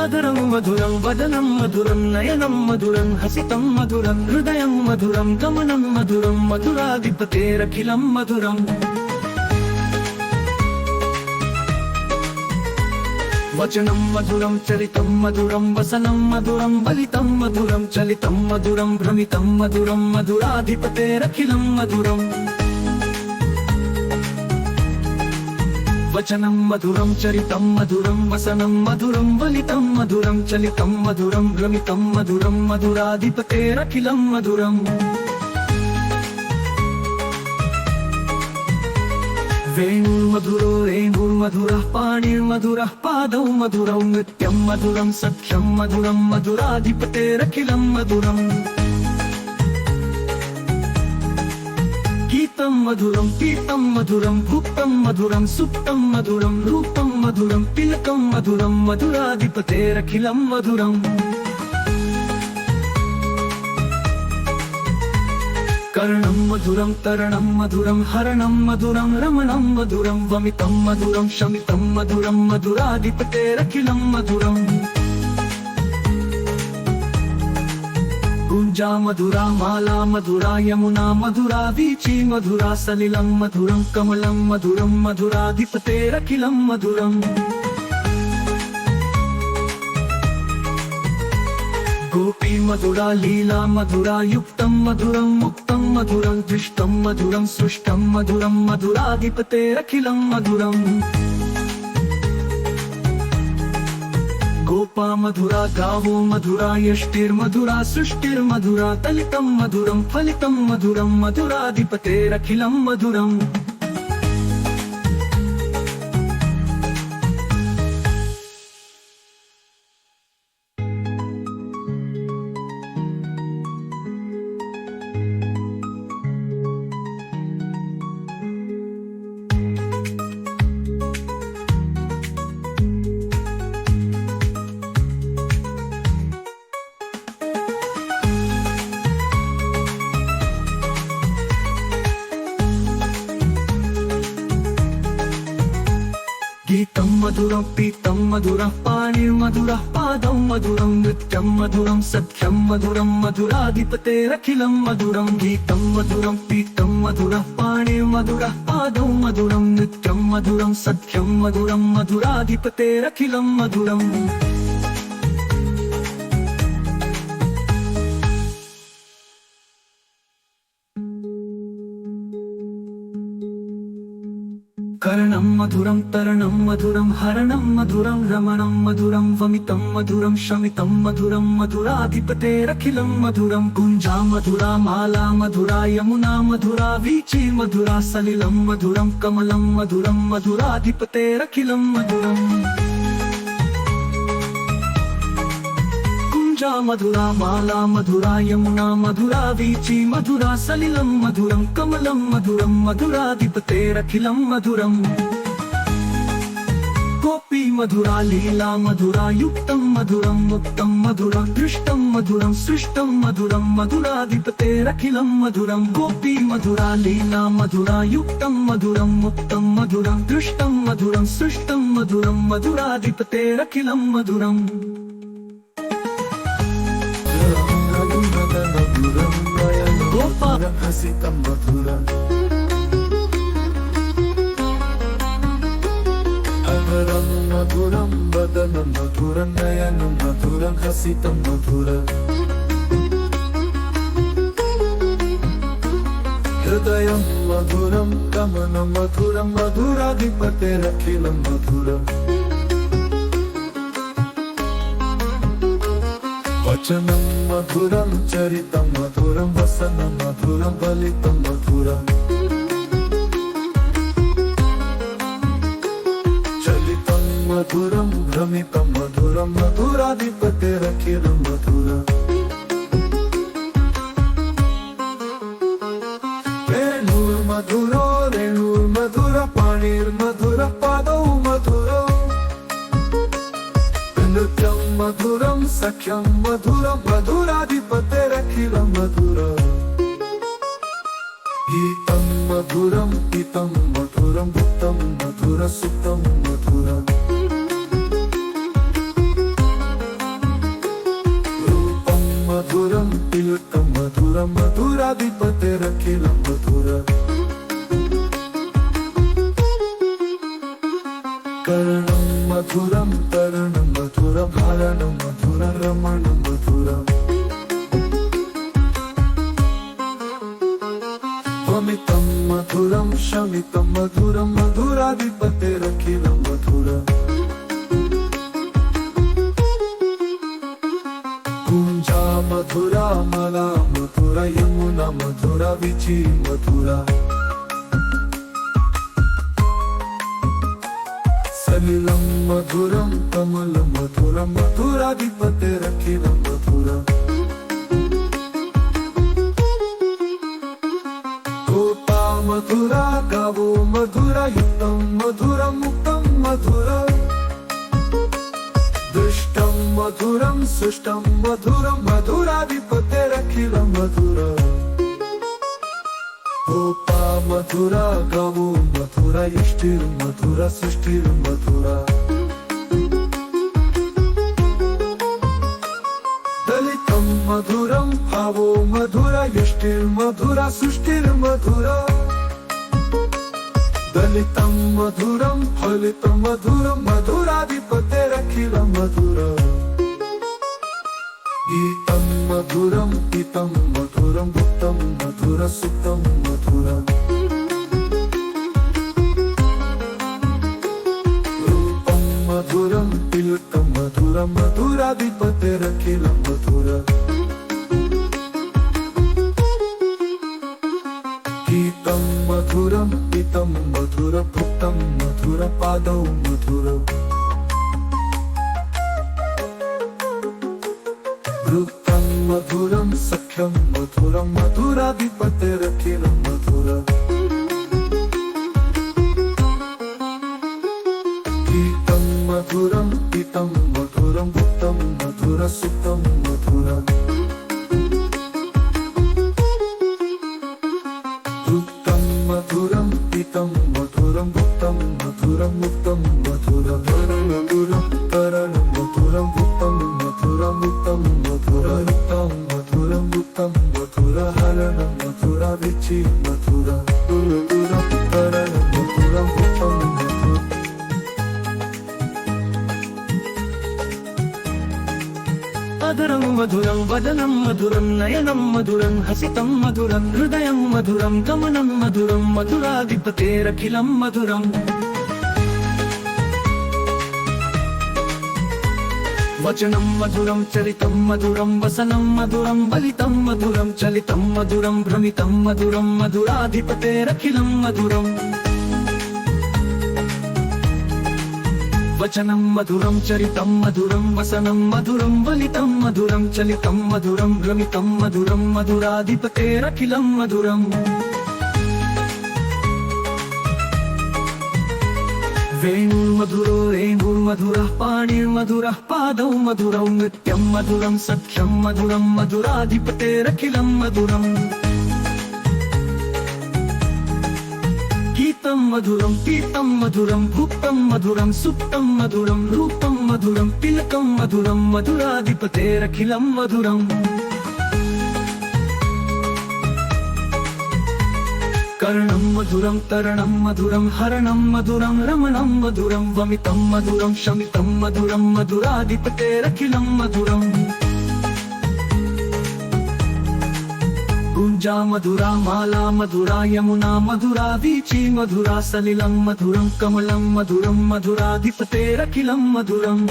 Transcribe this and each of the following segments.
आदरं मधुरं वदनं मधुरं नयनं मधुरं हसितं मधुरं हृदयं मधुरं गमनं मधुरं मधुराधिपतेरखिलं मधुरम् वचनं मधुरं चरितं मधुरं वसनं मधुरं बलितं मधुरं चलितं मधुरं भ्रमितं मधुरं मधुराधिपतेरखिलं मधुरम् वचनं मधुरं चरितं मधुरं वसनं मधुरं बलितं मधुरं चलितं मधुरं भ्रमितं मधुरं मधुराधिपतेरखिलं मधुरम् वेणुर्मधुरो रेणुर्मधुरः पाणिर्मधुरः पादौ मधुरौ नृत्यं मधुरं सख्यं मधुरं मधुराधिपतेरखिलं मधुरम् गीतं मधुरं पीतं मधुरं भुक्तं मधुरं सुप्तं मधुरं रूपं मधुरं तिलकं मधुरं मधुराधिपतेरखिलं मधुरम् कर्णं मधुरं तरणं मधुरं हरणं मधुरं रमणं मधुरं वमितं मधुरं शमितं मधुरं मधुराधिपतेरखिलं मधुरम् गुञ्जा मधुरा माला मधुरा यमुना मधुरा वीची मधुरा सलिलं मधुरं कमलं मधुरं मधुराधिपतेरखिलं मधुरम् गोपी मधुरा लीला मधुरा युक्तं मधुरं मुक्तं मधुरं दृष्टं मधुरं सृष्टं मधुरं मधुराधिपतेरखिलं मधुरम् गोपा मधुरा गावो मधुरा यष्टिर्मधुरा सृष्टिर्मधुरा तलितं मधुरं फलितं मधुरं मधुराधिपतेरखिलं मधुरम् गीतं मधुरं पीतं मधुरः पाणिर्मधुरः पादौ मधुरं नृत्यं मधुरं सख्यं मधुरं मधुराधिपतेरखिलं मधुरं गीतं मधुरं पीतं मधुरः पाणिर्मधुरः पादौ मधुरं नृत्यं मधुरं सख्यं मधुरं मधुराधिपतेरखिलं मधुरम् कर्णं मधुरं तरणं मधुरं हरणं मधुरं रमणं मधुरं वमितं मधुरं शमितं मधुरं मधुराधिपतेरखिलं मधुरं गुञ्जा मधुरा माला मधुरा यमुना मधुरा वीची मधुरा सलिलं मधुरं कमलं मधुरं मधुराधिपतेरखिलं मधुरम् मधुरा माला मधुरा यमुना मधुरा वीची मधुरा सलिलं मधुरं कमलं मधुरं मधुराधिपतेरखिलं मधुरम् गोपी मधुरा लीला मधुरा युक्तं मधुरं मुक्तं मधुरं दृष्टं मधुरं सृष्टं मधुरं मधुराधिपतेरखिलं मधुरं गोपी मधुरा लीला मधुरा युक्तं मधुरं मुक्तं मधुरं दृष्टं मधुरं सृष्टं मधुरं मधुराधिपतेरखिलं मधुरम् गोपालं हसितं मधुरम् अमरं मधुरं वदनं मधुरं नयनं मधुरं हसितं मधुरम् हृदयं मधुरं गमनं मधुरं मधुराधिपतेरखिलं मधुरम् वचनं मधुरं चरितं मधुरं वसनं मधुरं बलितं मधुरम् चलितं मधुरं भ्रमितं मधुरं मधुराधिपतेरखिलं मधुरम् वेणुर्मधुरो रेणुर्मधुरः पाणिर्मधुरः पादौ मधुरौ नृत्यं मधुरं सख्यं मधुरं मधुराधिपतेरखिलं मधुरम् गीतं मधुरं पीतं मधुरं भुक्तं मधुरं सुप्तं मधुरम् मधुरं तरणं मधुरं हरणं मधुरं रमणं मधुरम् त्वमितं मधुरं शमितं मधुरं मधुराधिपतेरखिलं मधुरम् कुञ्जा मधुरा मला मधुरा यमुना मधुरा विची मधुरा सलिलं मधुरं कमलं मधुरं मधुराधिपतेरखिलं मधुरम् गोपा मधुरा गावो मधुरा युक्तं मधुरं मुक्तं मधुरम् दुष्टं मधुरं सुष्टं मधुरं मधुराधिपतेरखिलं मधुरम् गोपा मधुरा गावो मधुरा युष्टिर्मधुरा सृष्टिर्मधुरा दलितं मधुरं भावो मधुरा युष्टिर्मधुरा सृष्टिर्मधुरा दलितं मधुरं फलितं मधुरं मधुराधिपतेरखिलं मधुरम् गीतं मधुरं गीतं मधुरं भुक्तं मधुरा सुप्तं मधुरम् रूपं मधुरं तिलकं मधुरं मधुराधिपतेरखिलं मधुरम् गीतं मधुरं गीतं मधुरं भुक्तं मधुरपादौ मधुरम् वृत्तं मधुरं सख्यं मधुरं मधुराधिपतेरखिलं मधुरम् गीतं मधुरं गीतं मधुरं भुक्तं मधुरसुप्तं मधुरम् वृत्तं मधुरं गीतं मधुरं भुक्तं मधुरं मुक्तं मधुरं मधुरं करणं मधुरं भुक्तं मधुरं मुक्तं मधुरयुक्तं मधुरं मुक्तं मधुरहरणं मधुराविची मधुरं मधुरं करणं मधुरं भुक्तं मधुरं अधरं मधुरं वदनं मधुरं नयनं मधुरं हसितं मधुरं हृदयं मधुरं गमनं मधुरं मधुराधिपतेरखिलं मधुरम् वचनं मधुरं चरितं मधुरं वसनं मधुरं बलितं मधुरं चलितं मधुरं भ्रमितं मधुरं मधुराधिपतेरखिलं मधुरम् वचनं मधुरं चरितं मधुरं वसनं मधुरं बलितं मधुरं चलितं मधुरं भ्रमितं मधुरं मधुराधिपतेरखिलं मधुरम् वेणुर्मधुरो रेणुर्मधुरः पाणिर्मधुरः पादौ मधुरौ नृत्यं मधुरं सख्यं मधुरं मधुराधिपतेरखिलं मधुरम् गीतं मधुरं पीतं मधुरं भुक्तं मधुरं सुप्तं मधुरं रूपं मधुरं तिलकं मधुरं मधुराधिपतेरखिलं मधुरम् कर्णं मधुरं तरणं मधुरं हरणं मधुरं रमणं मधुरं वमितं मधुरं शमितं मधुरं मधुराधिपतेरखिलं मधुरम् कुञ्जा मधुरा माला मधुरा यमुना मधुरा वीची मधुरा सलिलं मधुरं कमलं मधुरं मधुराधिपतेरखिलं मधुरम्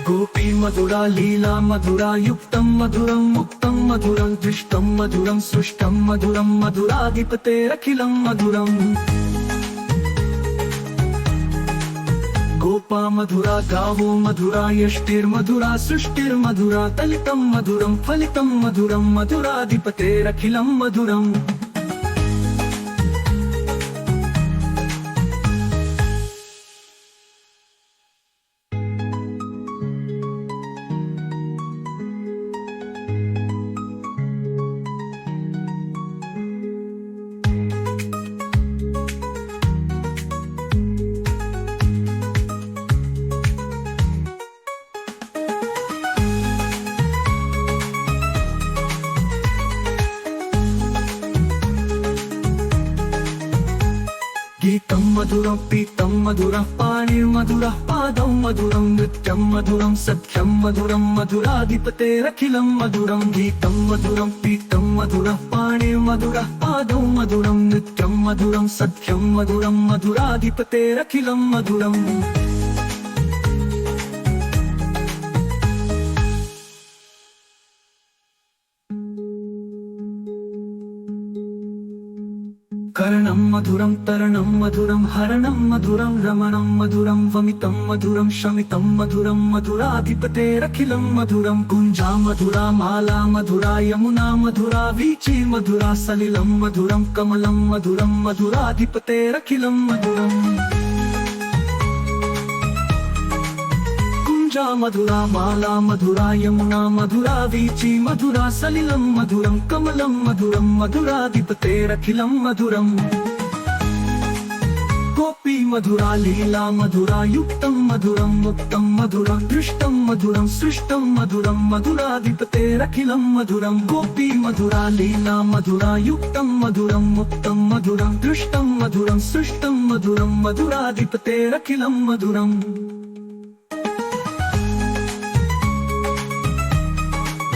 गोपी मधुरा लीला मधुरा युक्तं मधुरं मुक्तं मधुरं दृष्टं मधुरं सृष्टं मधुरं मधुराधिपतेरखिलं मधुरम् गोपा मधुरा गावो मधुरा यष्टिर्मधुरा सृष्टिर्मधुरा तलितं मधुरं फलितं मधुरं मधुराधिपतेरखिलं मधुरम् గీతం మధురం పీతం మధురం పాణిర్మధురః పాదం మధురం నృత్యం మధురం సఖ్యం మధురం మధురాధిపతేరఖిలం మధురం గీతం మధురం పీతం మధురం పాణిర్మధురః పాదం మధురం నృత్యం మధురం సఖ్యం మధురం మధురాధిపతేరఖిలం మధురం కరణం మధురం తరణం మధురం హరణం మధురం రమణం మధురం వమితం మధురం శమితం మధురం మధురాధిపతేరఖిలం మధురం కుంజా మధురా మాలా మధురా యమునా మధురా వీచి మధురా సలిలం మధురం కమలం మధురం మధురాధిపతేరఖిలం మధురం కుంజా మధురా మాలా మధురా యమునా మధురా వీచి మధురా సలిలం మధురం కమలం మధురం మధురాధిపతేరఖిలం మధురం గోపీ మధురా లీలా మధురా యుక్తం మధురం ముక్తం మధురం దృష్టం మధురం సృష్టం మధురం మధురాధిపతేరఖిలం మధురం గోపీ మధురా లీలా మధురా యుక్తం మధురం ముక్తం మధురం దృష్టం మధురం సృష్టం మధురం మధురాధిపతేరఖిలం మధురం